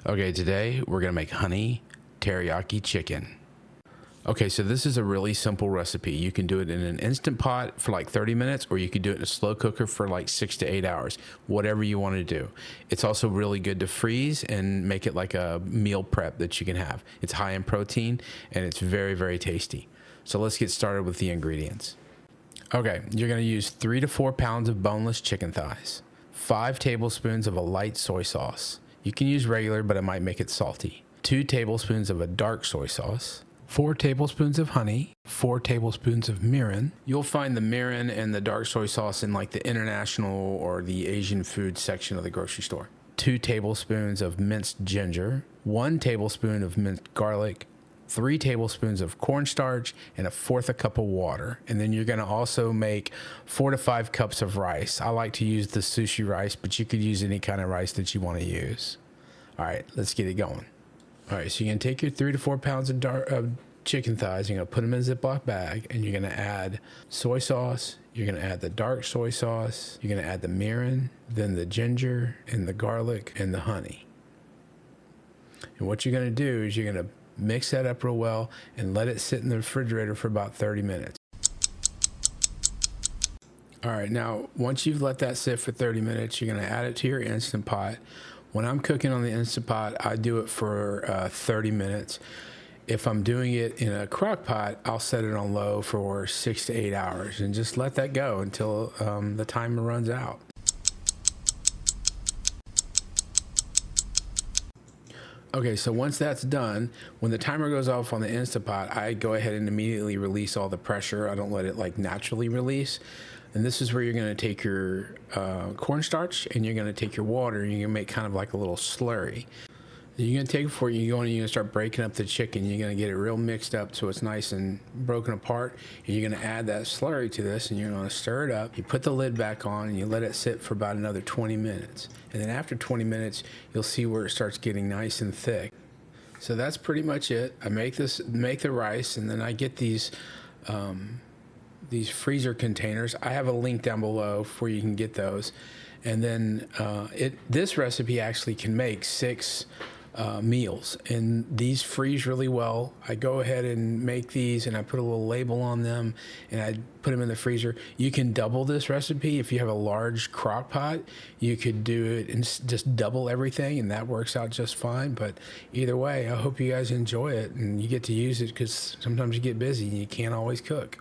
Okay, today we're gonna make honey teriyaki chicken. Okay, so this is a really simple recipe. You can do it in an Instant Pot for like 30 minutes, or you could do it in a slow cooker for like 6 to 8 hours, whatever you want to do. It's also really good to freeze and make it like a meal prep that you can have. It's high in protein and it's very, very tasty. So let's get started with the ingredients. Okay, you're gonna use 3 to 4 pounds of boneless chicken thighs, 5 tablespoons of a light soy sauce. You can use regular, but it might make it salty. 2 tablespoons of a dark soy sauce, 4 tablespoons of honey, 4 tablespoons of mirin. You'll find the mirin and the dark soy sauce in like the international or the Asian food section of the grocery store. 2 tablespoons of minced ginger, 1 tablespoon of minced garlic, 3 tablespoons of cornstarch, and 1/4 cup of water. And then you're gonna also make 4 to 5 cups of rice. I like to use the sushi rice, but you could use any kind of rice that you wanna use. All right, let's get it going. All right, so you're gonna take your 3 to 4 pounds of chicken thighs, you're gonna put them in a Ziploc bag, and you're gonna add soy sauce, you're gonna add the dark soy sauce, you're gonna add the mirin, then the ginger, and the garlic, and the honey. And what you're gonna do is you're gonna mix that up real well and let it sit in the refrigerator for about 30 minutes. All right, now once you've let that sit for 30 minutes, you're gonna add it to your Instant Pot. When I'm cooking on the Instant Pot, I do it for 30 minutes. If I'm doing it in a crock pot, I'll set it on low for 6 to 8 hours and just let that go until the timer runs out. Okay, so once that's done, when the timer goes off on the Instant Pot, I go ahead and immediately release all the pressure. I don't let it like naturally release. And this is where you're gonna take your cornstarch and you're gonna take your water and you're gonna make kind of like a little slurry. You're gonna take it for you, you're gonna start breaking up the chicken. You're gonna get it real mixed up so it's nice and broken apart. And you're gonna add that slurry to this and you're gonna stir it up. You put the lid back on and you let it sit for about another 20 minutes. And then after 20 minutes, you'll see where it starts getting nice and thick. So that's pretty much it. I make the rice, and then I get these freezer containers. I have a link down below where you can get those. And then this recipe actually can make 6 meals, and these freeze really well. I go ahead and make these and I put a little label on them and I put them in the freezer. You can double this recipe. If you have a large crock pot, you could do it and just double everything, and that works out just fine. But either way, I hope you guys enjoy it and you get to use it, because sometimes you get busy and you can't always cook.